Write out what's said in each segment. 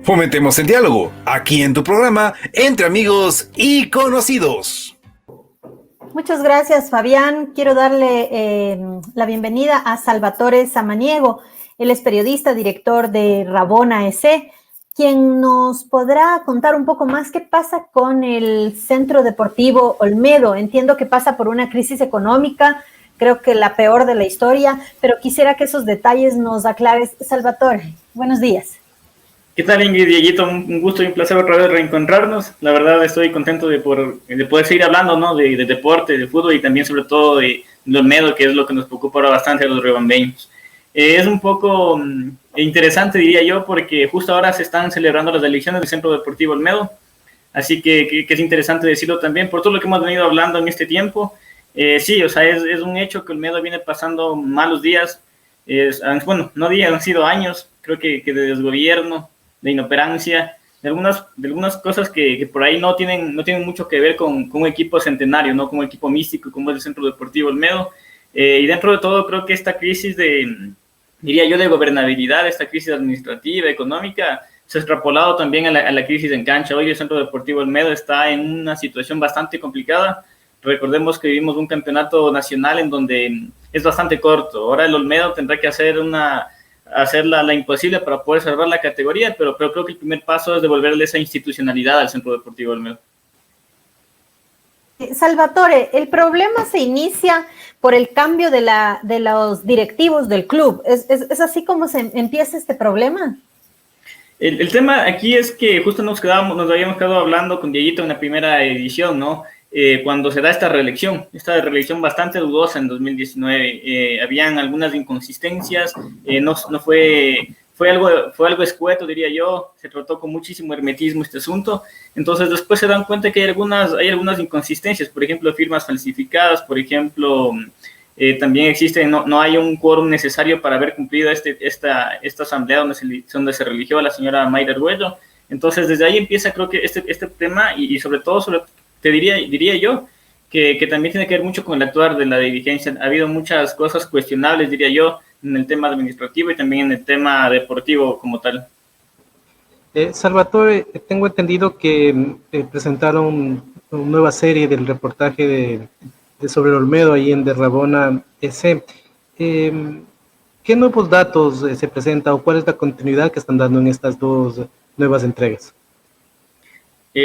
Fomentemos el diálogo, aquí en tu programa, entre amigos y conocidos. Muchas gracias, Fabián. Quiero darle la bienvenida a Salvatore Samaniego. Él es periodista, director de Rabona EC, quien nos podrá contar un poco más qué pasa con el Centro Deportivo Olmedo. Entiendo que pasa por una crisis económica, creo que la peor de la historia, pero quisiera que esos detalles nos aclares. Salvatore, buenos días. ¿Qué tal, Ingrid y Dieguito? Un gusto y un placer otra vez reencontrarnos. La verdad estoy contento de poder seguir hablando, ¿no? de deporte, de fútbol y también sobre todo de Olmedo, que es lo que nos preocupa ahora bastante a los riobambeños. Es un poco interesante, diría yo, porque justo ahora se están celebrando las elecciones del Centro Deportivo Olmedo, así que es interesante decirlo también por todo lo que hemos venido hablando en este tiempo. Sí, o sea, es un hecho que Olmedo viene pasando malos días, bueno, no días, han sido años, creo que de desgobierno, de inoperancia, de algunas cosas que por ahí no tienen mucho que ver con un equipo centenario, ¿no? Con un equipo místico como es el Centro Deportivo Olmedo. Y dentro de todo creo que esta crisis diría yo, de gobernabilidad, esta crisis administrativa, económica, se ha extrapolado también a la crisis en cancha. Hoy el Centro Deportivo Olmedo está en una situación bastante complicada. Recordemos que vivimos un campeonato nacional en donde es bastante corto. Ahora el Olmedo tendrá que hacer la imposible para poder salvar la categoría, pero creo que el primer paso es devolverle esa institucionalidad al Centro Deportivo Olmedo. Salvatore, el problema se inicia por el cambio de los directivos del club. ¿Es así como se empieza este problema? El tema aquí es que justo nos habíamos quedado hablando con Dieguito en la primera edición, ¿no? Cuando se da esta reelección bastante dudosa en 2019, habían algunas inconsistencias, no fue algo escueto, diría yo, se trató con muchísimo hermetismo este asunto. Entonces después se dan cuenta que hay algunas inconsistencias, por ejemplo, firmas falsificadas, por ejemplo, también existe, no hay un quórum necesario para haber cumplido esta asamblea donde se religió a la señora Mayra Arguello. Entonces desde ahí empieza, creo que este tema y sobre todo te diría yo que también tiene que ver mucho con el actuar de la dirigencia. Ha habido muchas cosas cuestionables, diría yo, en el tema administrativo y también en el tema deportivo como tal. Salvatore, tengo entendido que presentaron una nueva serie del reportaje sobre el Olmedo ahí en de Rabona EC. ¿Qué nuevos datos se presenta o cuál es la continuidad que están dando en estas dos nuevas entregas?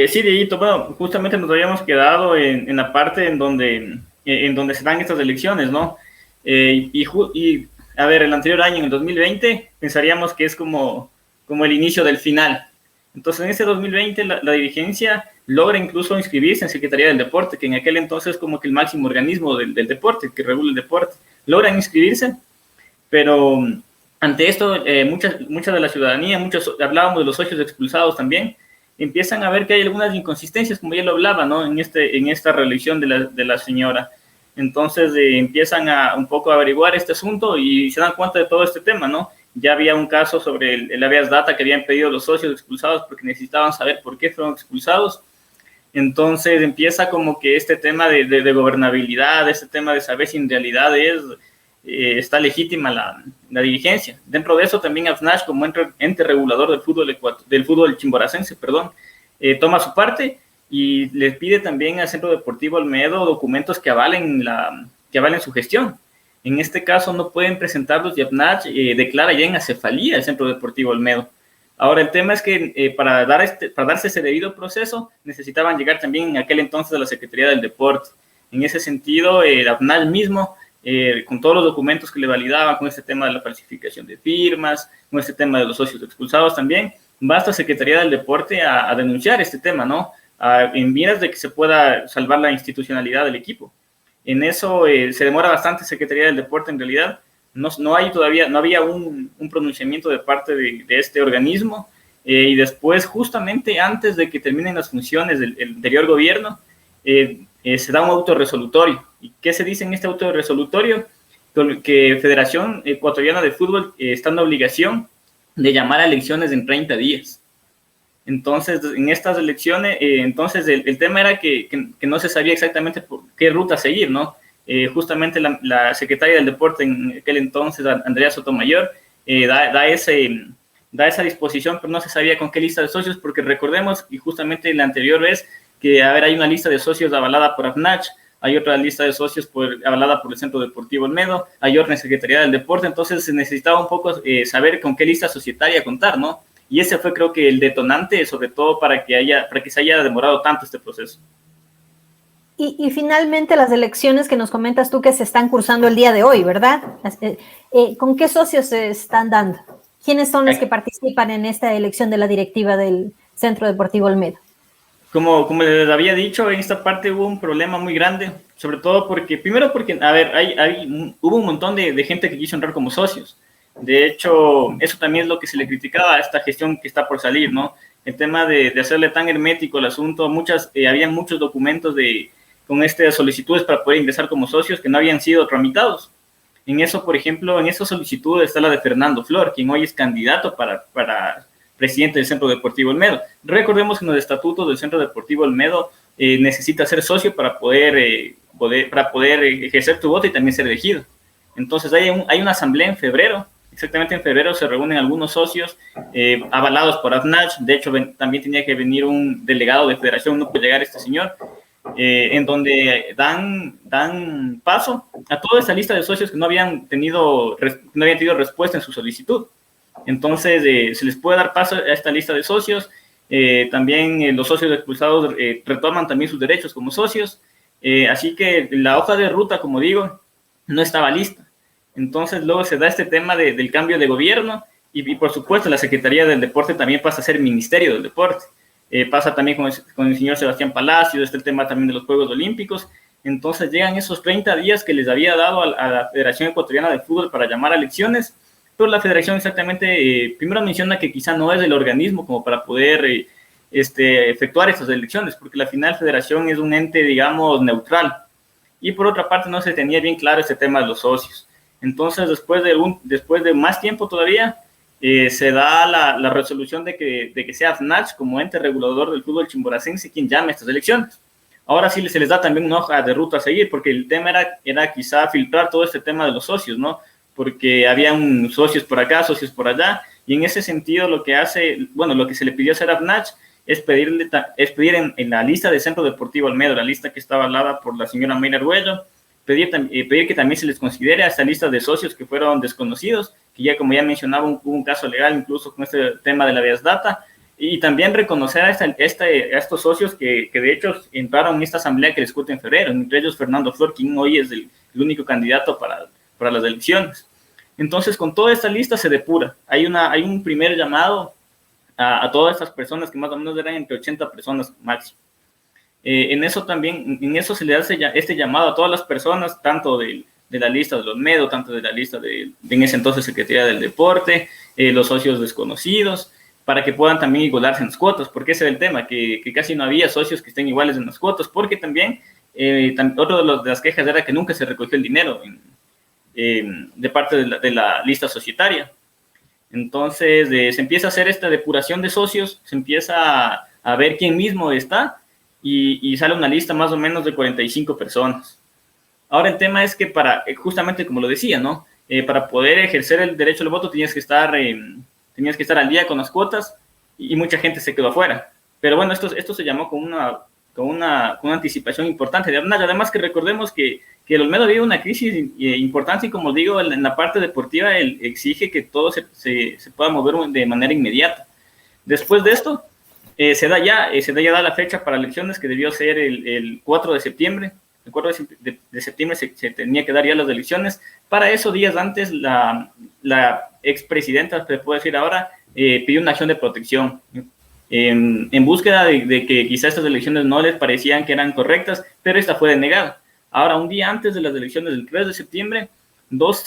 Sí, Dieguito, bueno, justamente nos habíamos quedado en la parte en donde se dan estas elecciones, ¿no? A ver, el anterior año, en el 2020, pensaríamos que es como el inicio del final. Entonces, en ese 2020, la dirigencia logra incluso inscribirse en Secretaría del Deporte, que en aquel entonces como que el máximo organismo del deporte, que regula el deporte. Logran inscribirse, pero ante esto, mucha de la ciudadanía, hablábamos de los socios expulsados también, empiezan a ver que hay algunas inconsistencias, como ya lo hablaba, ¿no? En esta reelección de la señora. Entonces empiezan un poco a averiguar este asunto y se dan cuenta de todo este tema, ¿no? Ya había un caso sobre el habeas data que habían pedido los socios expulsados porque necesitaban saber por qué fueron expulsados. Entonces empieza como que este tema de gobernabilidad, este tema de saber si en realidad está legítima la dirigencia. Dentro de eso también AFNAC, como ente regulador del fútbol chimboracense, toma su parte y les pide también al Centro Deportivo Olmedo documentos que avalen su gestión. En este caso no pueden presentarlos y AFNAC declara ya en acefalía el Centro Deportivo Olmedo. Ahora, el tema es que para darse ese debido proceso necesitaban llegar también en aquel entonces a la Secretaría del Deporte. En ese sentido, AFNAC mismo, con todos los documentos que le validaban, con este tema de la falsificación de firmas, con este tema de los socios expulsados también, va hasta Secretaría del Deporte a denunciar este tema, ¿no? En miras de que se pueda salvar la institucionalidad del equipo. En eso se demora bastante Secretaría del Deporte en realidad. No había un pronunciamiento de parte de este organismo y después, justamente antes de que terminen las funciones del anterior gobierno, se da un autorresolutorio. ¿Y qué se dice en este autorresolutorio? Que Federación Ecuatoriana de Fútbol está en la obligación de llamar a elecciones en 30 días. Entonces, en estas elecciones, el tema era que no se sabía exactamente por qué ruta seguir, ¿no? Justamente la secretaria del deporte en aquel entonces, Andrea Sotomayor, da da esa disposición, pero no se sabía con qué lista de socios, porque recordemos, y justamente la anterior vez, que hay una lista de socios avalada por AFNACH, hay otra lista de socios avalada por el Centro Deportivo Olmedo, hay otra en Secretaría del Deporte, entonces se necesitaba un poco saber con qué lista societaria contar, ¿no? Y ese fue, creo que, el detonante, sobre todo para que se haya demorado tanto este proceso. Y finalmente las elecciones que nos comentas tú que se están cursando el día de hoy, ¿verdad? ¿Con qué socios se están dando? ¿Quiénes son los que participan en esta elección de la directiva del Centro Deportivo Olmedo? Como les había dicho, en esta parte hubo un problema muy grande, sobre todo primero porque, a ver, hubo un montón de gente que quiso entrar como socios. De hecho, eso también es lo que se le criticaba a esta gestión que está por salir, ¿no? El tema de hacerle tan hermético el asunto, había muchos documentos con estas solicitudes para poder ingresar como socios que no habían sido tramitados. En eso, por ejemplo, en esa solicitud está la de Fernando Flor, quien hoy es candidato para presidente del Centro Deportivo Olmedo. Recordemos que en los estatutos del Centro Deportivo Olmedo necesita ser socio para poder ejercer tu voto y también ser elegido. Entonces hay una asamblea en febrero, exactamente en febrero se reúnen algunos socios avalados por AFNACH. De hecho, también tenía que venir un delegado de federación, no puede llegar este señor, en donde dan paso a toda esa lista de socios que no habían tenido respuesta en su solicitud. Entonces, se les puede dar paso a esta lista de socios. También los socios expulsados retoman también sus derechos como socios. Así que la hoja de ruta, como digo, no estaba lista. Entonces, luego se da este tema del cambio de gobierno y, por supuesto, la Secretaría del Deporte también pasa a ser Ministerio del Deporte. Pasa también con el señor Sebastián Palacios, este el tema también de los Juegos Olímpicos. Entonces, llegan esos 30 días que les había dado a la Federación Ecuatoriana de Fútbol para llamar a elecciones, pero la federación exactamente primero menciona que quizá no es el organismo como para poder efectuar estas elecciones, porque la final federación es un ente, digamos, neutral. Y por otra parte no se tenía bien claro este tema de los socios. Entonces, después de más tiempo todavía, se da la resolución de que sea AFNACH como ente regulador del fútbol chimboracense quien llame a estas elecciones. Ahora sí se les da también una hoja de ruta a seguir, porque el tema era quizá filtrar todo este tema de los socios, ¿no? Porque habían socios por acá, socios por allá, y en ese sentido lo que se le pidió hacer a AFNACH es pedir en la lista del Centro Deportivo Olmedo, la lista que está avalada por la señora Mayra Arguello, pedir que también se les considere a esta lista de socios que fueron desconocidos, que ya como ya mencionaba hubo un caso legal incluso con este tema de la Vías Data, y también reconocer a estos socios que de hecho entraron en esta asamblea que discute en febrero, entre ellos Fernando Flor, quien hoy es el único candidato para las elecciones. Entonces, con toda esta lista se depura. Hay un primer llamado a todas estas personas, que más o menos eran entre 80 personas máximo. En eso se le hace este llamado a todas las personas, tanto de la lista de los Olmedo, tanto de la lista de en ese entonces Secretaría del Deporte, los socios desconocidos, para que puedan también igualarse en las cuotas, porque ese es el tema, que casi no había socios que estén iguales en las cuotas, porque también otro de las quejas era que nunca se recogió el dinero de parte de la lista societaria. Entonces se empieza a hacer esta depuración de socios, se empieza a ver quién mismo está y sale una lista más o menos de 45 personas. Ahora el tema es que justamente como lo decía, ¿no? Para poder ejercer el derecho al voto tenías que estar al día con las cuotas y mucha gente se quedó afuera. Pero bueno, esto se llamó con una anticipación importante. Además que recordemos que el Olmedo vive una crisis importante y como digo, en la parte deportiva él exige que todo se pueda mover de manera inmediata. Después de esto, se da ya la fecha para elecciones que debió ser el 4 de septiembre. El 4 de septiembre se tenía que dar ya las elecciones. Para eso, días antes, la expresidenta, se puede decir ahora, pidió una acción de protección en búsqueda de que quizás estas elecciones no les parecían que eran correctas, pero esta fue denegada. Ahora, un día antes de las elecciones del 3 de septiembre, dos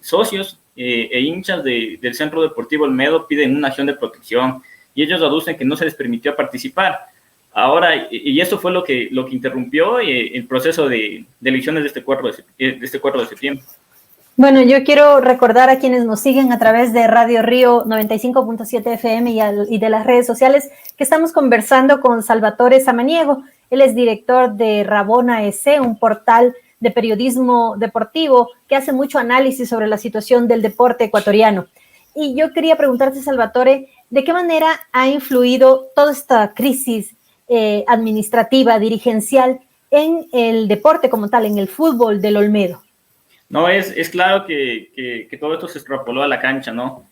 socios e hinchas del Centro Deportivo Olmedo piden una acción de protección y ellos aducen que no se les permitió participar. Ahora, y eso fue lo que interrumpió el proceso de elecciones de este 4 de septiembre. Bueno, yo quiero recordar a quienes nos siguen a través de Radio Río 95.7 FM y de las redes sociales que estamos conversando con Salvatore Samaniego. Él es director de Rabona EC, un portal de periodismo deportivo que hace mucho análisis sobre la situación del deporte ecuatoriano. Y yo quería preguntarte, Salvatore, ¿de qué manera ha influido toda esta crisis administrativa, dirigencial, en el deporte como tal, en el fútbol del Olmedo? No, es claro que todo esto se extrapoló a la cancha, ¿no?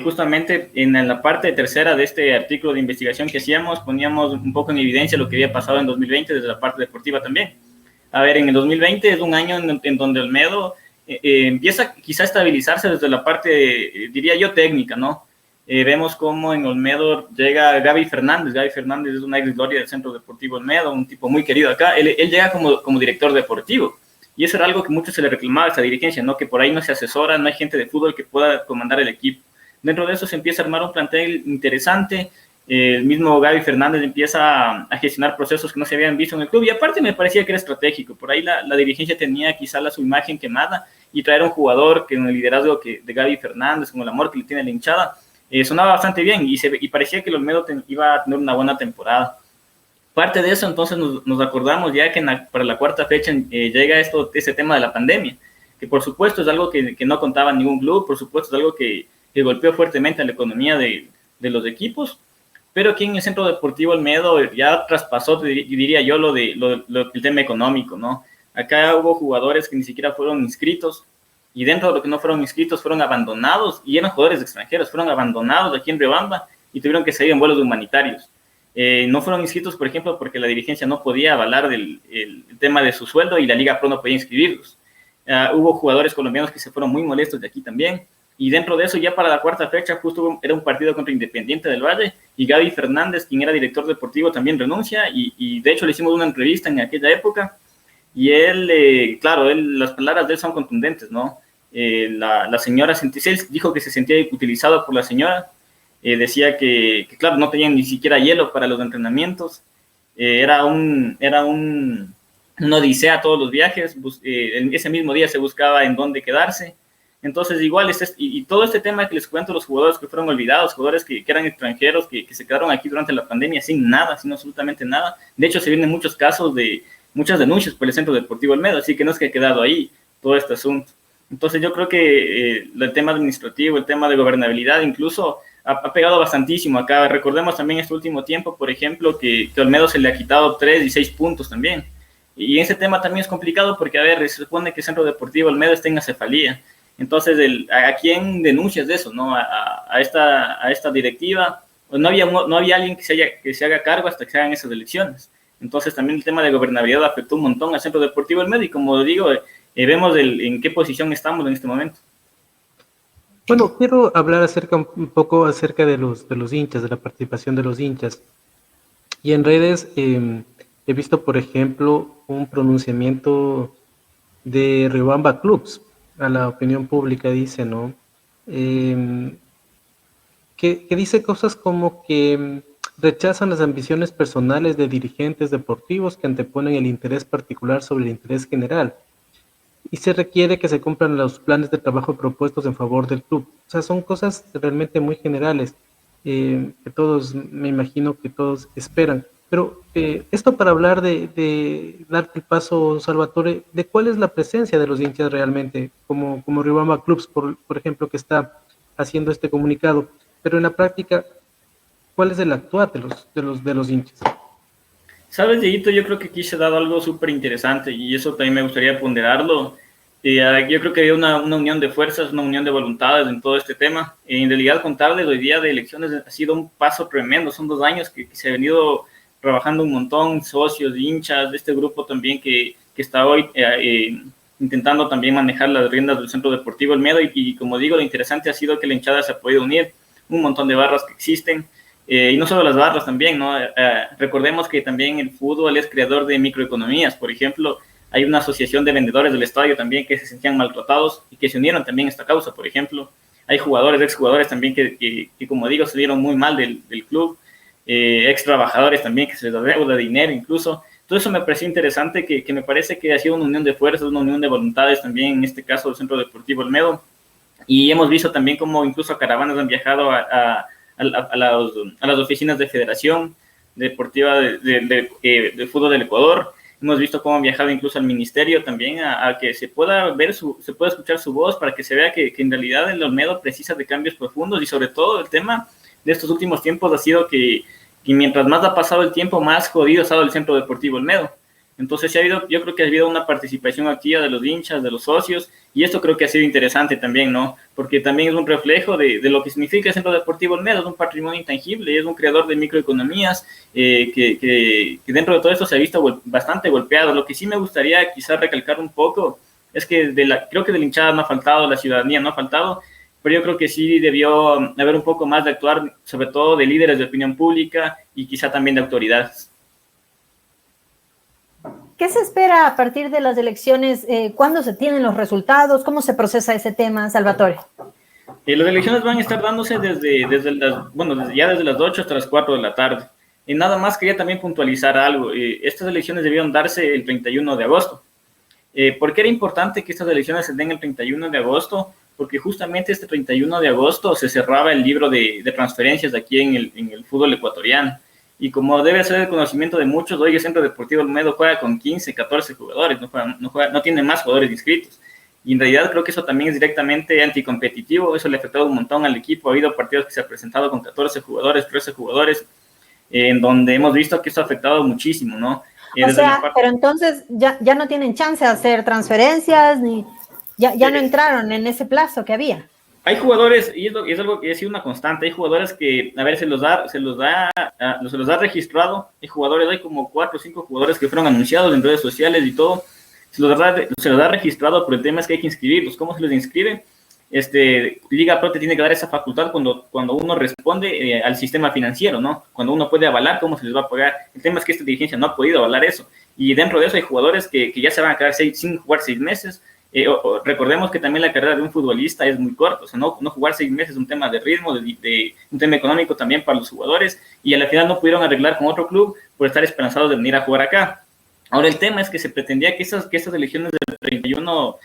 Justamente en la parte tercera de este artículo de investigación que hacíamos, poníamos un poco en evidencia lo que había pasado en 2020 desde la parte deportiva también. A ver, en el 2020 es un año en donde Olmedo empieza quizá a estabilizarse desde la parte, diría yo, técnica, ¿no? Vemos cómo en Olmedo llega Gaby Fernández. Gaby Fernández es una ex gloria del Centro Deportivo Olmedo, un tipo muy querido acá. Él llega como director deportivo. Y eso era algo que mucho se le reclamaba a esa dirigencia, ¿no? Que por ahí no se asesora, no hay gente de fútbol que pueda comandar el equipo. Dentro de eso se empieza a armar un plantel interesante. El mismo Gaby Fernández empieza a gestionar procesos que no se habían visto en el club. Y aparte me parecía que era estratégico. Por ahí la dirigencia tenía quizá su imagen quemada y traer a un jugador que en el liderazgo de Gaby Fernández, con el amor que le tiene la hinchada, sonaba bastante bien y parecía que el Olmedo iba a tener una buena temporada. Parte de eso, entonces nos acordamos ya que para la cuarta fecha llega ese tema de la pandemia, que por supuesto es algo que no contaba ningún club, por supuesto es algo que golpeó fuertemente a la economía de los equipos, pero aquí en el Centro Deportivo Olmedo ya traspasó, diría yo, el tema económico, ¿no? Acá hubo jugadores que ni siquiera fueron inscritos, y dentro de lo que no fueron inscritos fueron abandonados, y eran jugadores extranjeros, fueron abandonados aquí en Riobamba y tuvieron que salir en vuelos humanitarios. No fueron inscritos, por ejemplo, porque la dirigencia no podía avalar el tema de su sueldo y la Liga Pro no podía inscribirlos. Hubo jugadores colombianos que se fueron muy molestos de aquí también, y dentro de eso ya para la cuarta fecha justo era un partido contra Independiente del Valle, y Gaby Fernández, quien era director deportivo, también renuncia, y de hecho le hicimos una entrevista en aquella época, y él, claro, las palabras de él son contundentes, ¿no? La señora él dijo que se sentía utilizado por la señora. Decía que, claro, no tenían ni siquiera hielo para los entrenamientos. Era una odisea todos los viajes. Ese mismo día se buscaba en dónde quedarse. Entonces, igual, y todo este tema que les cuento, los jugadores que fueron olvidados, jugadores que eran extranjeros, que se quedaron aquí durante la pandemia sin nada, sin absolutamente nada. De hecho, se vienen muchos casos de muchas denuncias por el Centro Deportivo Olmedo, así que no es que ha quedado ahí todo este asunto. Entonces, yo creo que el tema administrativo, el tema de gobernabilidad, incluso ha pegado bastantísimo acá. Recordemos también este último tiempo, por ejemplo, que Olmedo se le ha quitado 3 y 6 puntos también. Y ese tema también es complicado porque, a ver, se supone que el Centro Deportivo Olmedo está en acefalía. Entonces, ¿a quién denuncias de eso? ¿No? ¿A esta directiva? Pues no había alguien que se haga cargo hasta que se hagan esas elecciones. Entonces, también el tema de gobernabilidad afectó un montón al Centro Deportivo Olmedo y, como digo, vemos en qué posición estamos en este momento. Bueno, quiero hablar un poco acerca de los hinchas, de la participación de los hinchas. Y en redes he visto, por ejemplo, un pronunciamiento de Riobamba Clubs a la opinión pública, dice, ¿no? Que dice cosas como que rechazan las ambiciones personales de dirigentes deportivos que anteponen el interés particular sobre el interés general. Y se requiere que se cumplan los planes de trabajo propuestos en favor del club. O sea, son cosas realmente muy generales que todos, me imagino que todos esperan. Pero esto para hablar de darte el paso, Salvatore, de cuál es la presencia de los hinchas realmente, como Riobamba Clubs, por ejemplo, que está haciendo este comunicado. Pero en la práctica, ¿cuál es el actuar de los hinchas? Sabes, Dieguito, yo creo que aquí se ha dado algo súper interesante y eso también me gustaría ponderarlo. Yo creo que hay una unión de fuerzas, una unión de voluntades en todo este tema. En realidad, contarles hoy día de elecciones ha sido un paso tremendo. Son 2 años que se ha venido trabajando un montón, socios, hinchas, de este grupo también que está hoy intentando también manejar las riendas del Centro Deportivo Olmedo y como digo, lo interesante ha sido que la hinchada se ha podido unir, un montón de barras que existen. Y no solo las barras también, ¿no? Recordemos que también el fútbol es creador de microeconomías. Por ejemplo, hay una asociación de vendedores del estadio también que se sentían maltratados y que se unieron también a esta causa, por ejemplo. Hay jugadores, exjugadores también que como digo, se dieron muy mal del club. Ex trabajadores también que se les deuda dinero incluso. Todo eso me pareció interesante, que me parece que ha sido una unión de fuerzas, una unión de voluntades también, en este caso, del Centro Deportivo Olmedo. Y hemos visto también cómo incluso caravanas han viajado a las oficinas de Federación Deportiva de Fútbol del Ecuador, hemos visto cómo han viajado incluso al ministerio también a que se pueda ver, se pueda escuchar su voz para que se vea que en realidad el Olmedo precisa de cambios profundos y sobre todo el tema de estos últimos tiempos ha sido que mientras más ha pasado el tiempo, más jodido ha estado el Centro Deportivo Olmedo. Entonces yo creo que ha habido una participación activa de los hinchas, de los socios, y esto creo que ha sido interesante también, ¿no? Porque también es un reflejo de lo que significa el Centro Deportivo Olmedo, es un patrimonio intangible, es un creador de microeconomías que dentro de todo esto se ha visto bastante golpeado. Lo que sí me gustaría quizás recalcar un poco es que creo que de la hinchada no ha faltado, la ciudadanía no ha faltado, pero yo creo que sí debió haber un poco más de actuar, sobre todo de líderes de opinión pública y quizá también de autoridades. ¿Qué se espera a partir de las elecciones? ¿Cuándo se tienen los resultados? ¿Cómo se procesa ese tema, Salvatore? Las elecciones van a estar dándose ya desde las 8 hasta las 4 de la tarde. Y nada más quería también puntualizar algo. Estas elecciones debieron darse el 31 de agosto. ¿Por qué era importante que estas elecciones se den el 31 de agosto? Porque justamente este 31 de agosto se cerraba el libro de transferencias aquí en el fútbol ecuatoriano. Y como debe ser el conocimiento de muchos, hoy el Centro Deportivo Olmedo juega con 15, 14 jugadores, no tiene más jugadores inscritos. Y en realidad creo que eso también es directamente anticompetitivo, eso le ha afectado un montón al equipo. Ha habido partidos que se han presentado con 14 jugadores, 13 jugadores, en donde hemos visto que esto ha afectado muchísimo, ¿no? Pero entonces ya no tienen chance de hacer transferencias, ya no entraron en ese plazo que había. Hay jugadores, y es algo que ha sido una constante, hay jugadores que, a ver, se los ha registrado, hay jugadores, hay como 4 o 5 jugadores que fueron anunciados en redes sociales y todo, se los ha registrado, pero el tema es que hay que inscribirlos. ¿Cómo se los inscribe? Liga Pro te tiene que dar esa facultad cuando uno responde al sistema financiero, ¿no? Cuando uno puede avalar cómo se les va a pagar. El tema es que esta dirigencia no ha podido avalar eso, y dentro de eso hay jugadores que ya se van a quedar sin jugar 6 meses. Recordemos que también la carrera de un futbolista es muy corta, o sea, no jugar 6 meses es un tema de ritmo, un tema económico también para los jugadores, y a la final no pudieron arreglar con otro club por estar esperanzados de venir a jugar acá. Ahora el tema es que se pretendía que estas elecciones del 31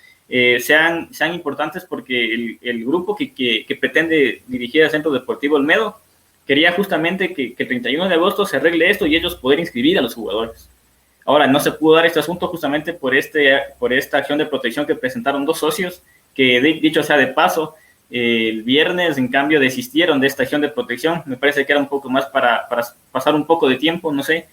sean importantes porque el grupo que pretende dirigir al Centro Deportivo Olmedo quería justamente que el 31 de agosto se arregle esto y ellos poder inscribir a los jugadores. Ahora, no se pudo dar este asunto justamente por esta acción de protección que presentaron 2 socios, que dicho sea de paso, el viernes en cambio desistieron de esta acción de protección. Me parece que era un poco más para pasar un poco de tiempo, no sé.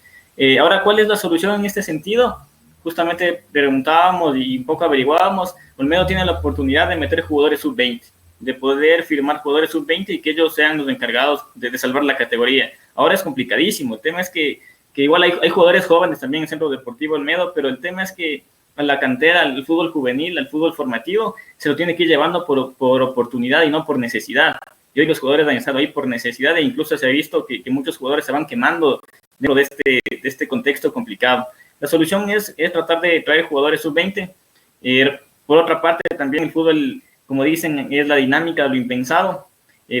Ahora, ¿cuál es la solución en este sentido? Justamente preguntábamos y un poco averiguábamos. Olmedo tiene la oportunidad de meter jugadores sub-20, de poder firmar jugadores sub-20 y que ellos sean los encargados de salvar la categoría. Ahora es complicadísimo. El tema es que igual hay jugadores jóvenes también en el Centro Deportivo Olmedo, pero el tema es que a la cantera, al fútbol juvenil, al fútbol formativo, se lo tiene que ir llevando por oportunidad y no por necesidad. Y hoy los jugadores han estado ahí por necesidad e incluso se ha visto que muchos jugadores se van quemando dentro de este contexto complicado. La solución es tratar de traer jugadores sub-20. Por otra parte, también el fútbol, como dicen, es la dinámica de lo impensado.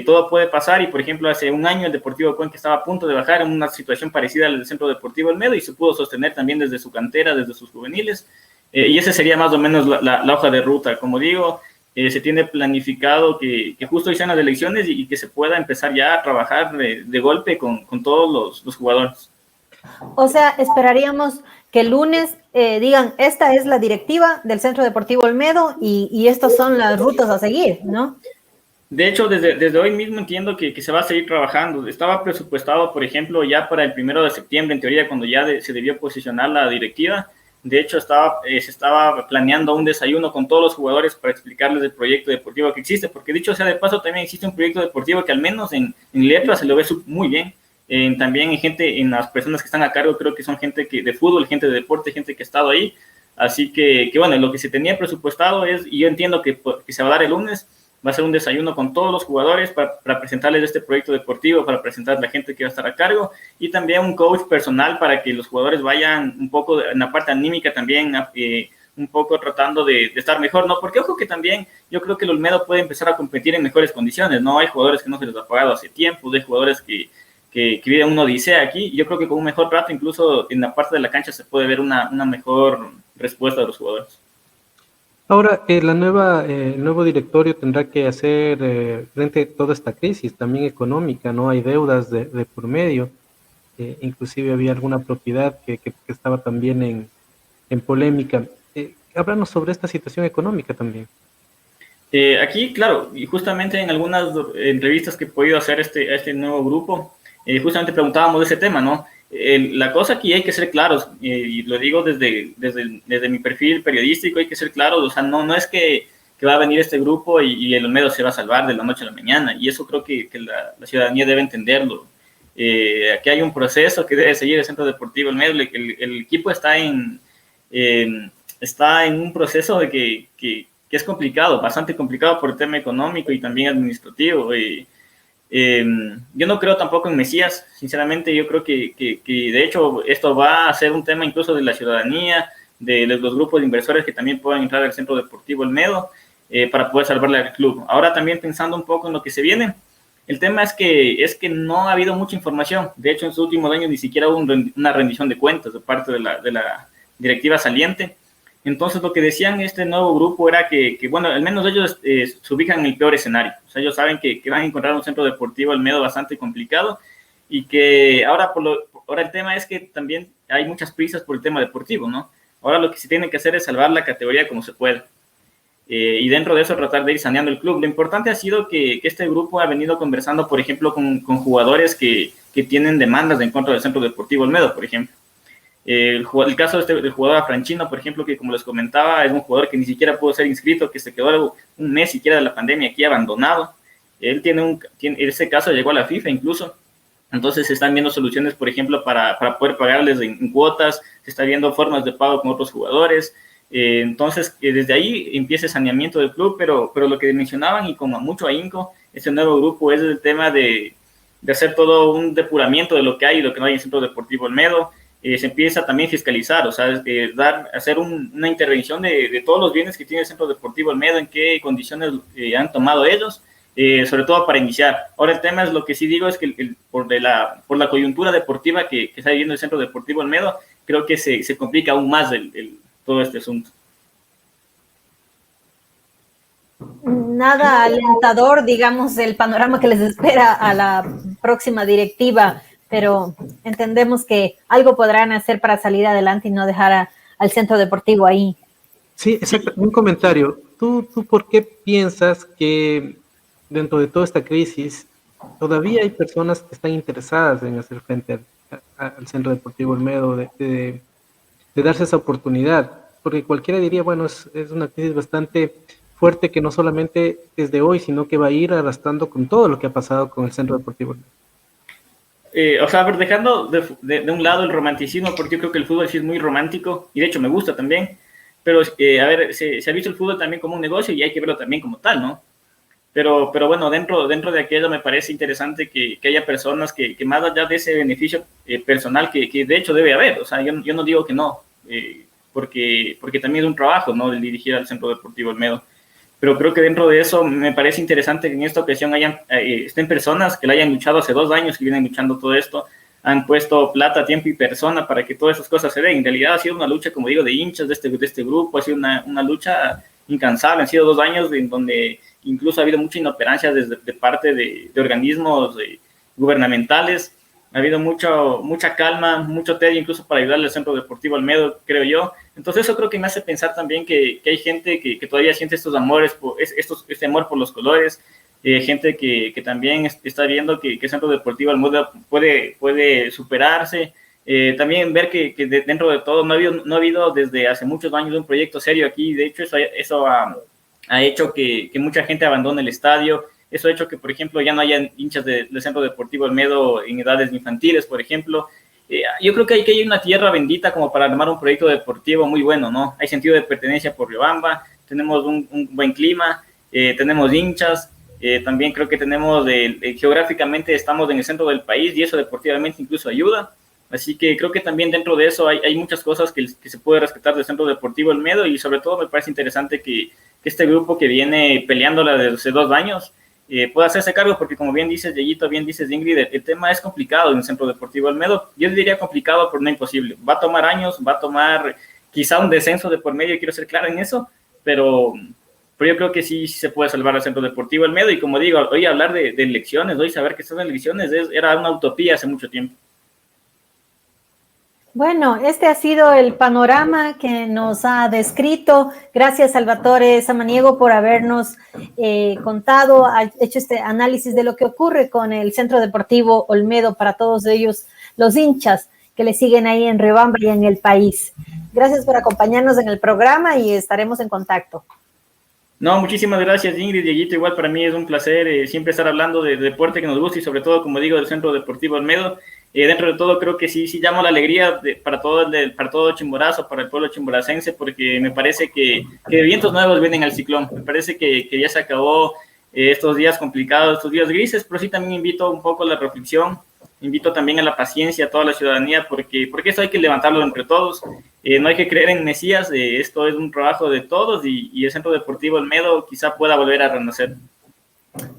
Todo puede pasar y, por ejemplo, hace un año el Deportivo Cuenca estaba a punto de bajar en una situación parecida al Centro Deportivo Olmedo y se pudo sostener también desde su cantera, desde sus juveniles. Y ese sería más o menos la hoja de ruta. Como digo, se tiene planificado que justo hoy sean las elecciones y que se pueda empezar ya a trabajar de golpe con todos los jugadores. O sea, esperaríamos que el lunes digan, esta es la directiva del Centro Deportivo Olmedo y estas son las rutas a seguir, ¿no? De hecho, desde hoy mismo entiendo que se va a seguir trabajando. Estaba presupuestado, por ejemplo, ya para el 1 de septiembre, en teoría, cuando ya se debió posicionar la directiva. De hecho, se estaba planeando un desayuno con todos los jugadores para explicarles el proyecto deportivo que existe, porque dicho sea de paso, también existe un proyecto deportivo que al menos en letras se lo ve muy bien. También hay gente, en las personas que están a cargo, creo que son gente de fútbol, gente de deporte, gente que ha estado ahí. Así que bueno, lo que se tenía presupuestado y yo entiendo que se va a dar el lunes, va a ser un desayuno con todos los jugadores para presentarles este proyecto deportivo, para presentar a la gente que va a estar a cargo y también un coach personal para que los jugadores vayan un poco en la parte anímica también, un poco tratando de estar mejor, ¿no? Porque ojo que también yo creo que el Olmedo puede empezar a competir en mejores condiciones, ¿no? Hay jugadores que no se les ha pagado hace tiempo, hay jugadores que viven una odisea aquí, y yo creo que con un mejor trato, incluso en la parte de la cancha, se puede ver una mejor respuesta de los jugadores. Ahora, el nuevo directorio tendrá que hacer frente a toda esta crisis, también económica, ¿no? Hay deudas de por medio, inclusive había alguna propiedad que estaba también en polémica. Háblanos sobre esta situación económica también. Aquí, claro, y justamente en algunas entrevistas que he podido hacer a este nuevo grupo, justamente preguntábamos de ese tema, ¿no? La cosa aquí hay que ser claros, y lo digo desde mi perfil periodístico, hay que ser claros, o sea, no es que va a venir este grupo y el Olmedo se va a salvar de la noche a la mañana, y eso creo que la ciudadanía debe entenderlo. Aquí hay un proceso que debe seguir el Centro Deportivo Olmedo, el equipo está en un proceso de que es complicado, bastante complicado por el tema económico y también administrativo. Yo no creo tampoco en Mesías, sinceramente. Yo creo que de hecho esto va a ser un tema incluso de la ciudadanía, de los grupos de inversores que también puedan entrar al Centro Deportivo Olmedo para poder salvarle al club. Ahora también pensando un poco en lo que se viene, el tema es que no ha habido mucha información. De hecho, en estos últimos años ni siquiera hubo una rendición de cuentas de parte de la directiva saliente. Entonces, lo que decían este nuevo grupo era que bueno, al menos ellos se ubican en el peor escenario. O sea, ellos saben que van a encontrar un Centro Deportivo Olmedo bastante complicado y que ahora el tema es que también hay muchas prisas por el tema deportivo, ¿no? Ahora lo que se tiene que hacer es salvar la categoría como se puede. Y dentro de eso tratar de ir saneando el club. Lo importante ha sido que este grupo ha venido conversando, por ejemplo, con jugadores que tienen demandas en contra del Centro Deportivo Olmedo, por ejemplo. El caso del jugador Franchino, por ejemplo, que como les comentaba, es un jugador que ni siquiera pudo ser inscrito, que se quedó un mes siquiera de la pandemia aquí abandonado. Él ese caso llegó a la FIFA incluso. Entonces se están viendo soluciones, por ejemplo, para poder pagarles en cuotas, se están viendo formas de pago con otros jugadores. Entonces, desde ahí empieza el saneamiento del club, pero lo que mencionaban y con mucho ahínco, ese nuevo grupo es el tema de hacer todo un depuramiento de lo que hay y lo que no hay en el Centro Deportivo Olmedo. Se empieza también a fiscalizar, o sea, hacer una intervención de todos los bienes que tiene el Centro Deportivo Olmedo, en qué condiciones han tomado ellos, sobre todo para iniciar. Ahora, el tema es, lo que sí digo es que por la coyuntura deportiva que está viviendo el Centro Deportivo Olmedo, creo que se complica aún más todo este asunto. Nada alentador, digamos, el panorama que les espera a la próxima directiva, pero entendemos que algo podrán hacer para salir adelante y no dejar al Centro Deportivo ahí. Sí, exacto. Un comentario. ¿Tú por qué piensas que dentro de toda esta crisis todavía hay personas que están interesadas en hacer frente al Centro Deportivo Olmedo, de darse esa oportunidad? Porque cualquiera diría, bueno, es una crisis bastante fuerte que no solamente es de hoy, sino que va a ir arrastrando con todo lo que ha pasado con el Centro Deportivo Olmedo. O sea, dejando de un lado el romanticismo, porque yo creo que el fútbol sí es muy romántico, y de hecho me gusta también, pero a ver, se ha visto el fútbol también como un negocio y hay que verlo también como tal, ¿no? Pero bueno, dentro de aquello me parece interesante que haya personas que más allá de ese beneficio personal que de hecho debe haber, o sea, yo no digo que no, porque también es un trabajo, ¿no?, el dirigir al Centro Deportivo Olmedo. Pero creo que dentro de eso me parece interesante que en esta ocasión estén personas que la hayan luchado hace 2 años, que vienen luchando todo esto, han puesto plata, tiempo y persona para que todas esas cosas se den. En realidad ha sido una lucha, como digo, de hinchas de este grupo, ha sido una lucha incansable, han sido 2 años en donde incluso ha habido mucha inoperancia de parte de organismos gubernamentales. Ha habido mucha calma, mucho tedio incluso para ayudarle al Centro Deportivo Olmedo, creo yo. Entonces eso creo que me hace pensar también que hay gente que todavía siente estos amores, este amor por los colores, gente que también está viendo que el Centro Deportivo Olmedo puede superarse. También ver que dentro de todo no ha habido desde hace muchos años un proyecto serio aquí. De hecho, eso ha hecho que mucha gente abandone el estadio. Eso ha hecho que, por ejemplo, ya no haya hinchas del Centro Deportivo Olmedo en edades infantiles, por ejemplo. Yo creo que hay una tierra bendita como para armar un proyecto deportivo muy bueno, ¿no? Hay sentido de pertenencia por Riobamba, tenemos un buen clima, tenemos hinchas, también creo que tenemos, geográficamente estamos en el centro del país y eso deportivamente incluso ayuda. Así que creo que también dentro de eso hay muchas cosas que se puede rescatar del Centro Deportivo Olmedo y sobre todo me parece interesante que este grupo que viene peleándola desde hace 2 años pueda hacerse cargo, porque como bien dices, Yeyito, bien dices, Ingrid, el tema es complicado en el Centro Deportivo Olmedo. Yo diría complicado, pero no imposible. Va a tomar años, va a tomar quizá un descenso de por medio, quiero ser claro en eso, pero yo creo que sí se puede salvar al Centro Deportivo Olmedo. Y como digo, hoy hablar de elecciones, hoy saber que están en elecciones era una utopía hace mucho tiempo. Bueno, este ha sido el panorama que nos ha descrito. Gracias, Salvatore Samaniego, por habernos contado, ha hecho este análisis de lo que ocurre con el Centro Deportivo Olmedo para todos ellos, los hinchas que le siguen ahí en Riobamba y en el país. Gracias por acompañarnos en el programa y estaremos en contacto. No, muchísimas gracias, Ingrid, Dieguito. Igual para mí es un placer siempre estar hablando de deporte que nos gusta y sobre todo, como digo, del Centro Deportivo Olmedo. Dentro de todo, creo que sí llamo la alegría para todo Chimborazo, para el pueblo chimboracense, porque me parece que vientos nuevos vienen al ciclón. Me parece que ya se acabó estos días complicados, estos días grises, pero sí también invito un poco a la reflexión, invito también a la paciencia a toda la ciudadanía, porque esto hay que levantarlo entre todos. No hay que creer en Mesías, esto es un trabajo de todos y el Centro Deportivo Olmedo quizá pueda volver a renacer.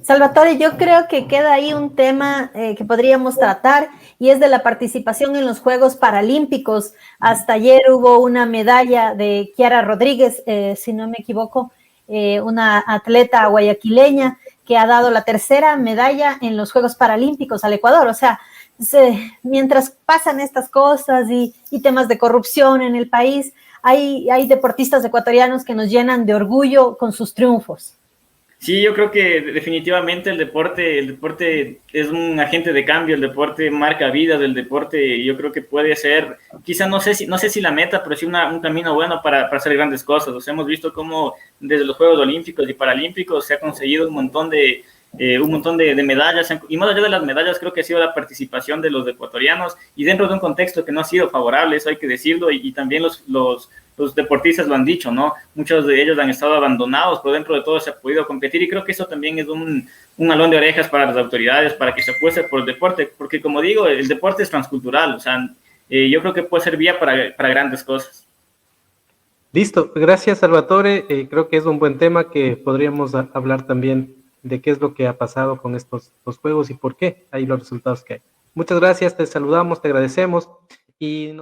Salvatore, yo creo que queda ahí un tema que podríamos tratar y es de la participación en los Juegos Paralímpicos. Hasta ayer hubo una medalla de Kiara Rodríguez, si no me equivoco, una atleta guayaquileña que ha dado la tercera medalla en los Juegos Paralímpicos al Ecuador. O sea, mientras pasan estas cosas y temas de corrupción en el país, hay deportistas ecuatorianos que nos llenan de orgullo con sus triunfos. Sí, yo creo que definitivamente el deporte es un agente de cambio, el deporte marca vidas, el deporte yo creo que puede ser, quizá no sé si la meta, pero sí un camino bueno para hacer grandes cosas. O sea, hemos visto cómo desde los Juegos Olímpicos y Paralímpicos se ha conseguido un montón de medallas, y más allá de las medallas creo que ha sido la participación de los ecuatorianos y dentro de un contexto que no ha sido favorable, eso hay que decirlo, y también los deportistas lo han dicho, ¿no? Muchos de ellos han estado abandonados, pero dentro de todo se ha podido competir y creo que eso también es un alón de orejas para las autoridades, para que se apueste por el deporte, porque como digo, el deporte es transcultural, o sea, yo creo que puede ser vía para grandes cosas. Listo, gracias Salvatore. Creo que es un buen tema que podríamos hablar también de qué es lo que ha pasado con estos juegos y por qué hay los resultados que hay. Muchas gracias, te saludamos, te agradecemos y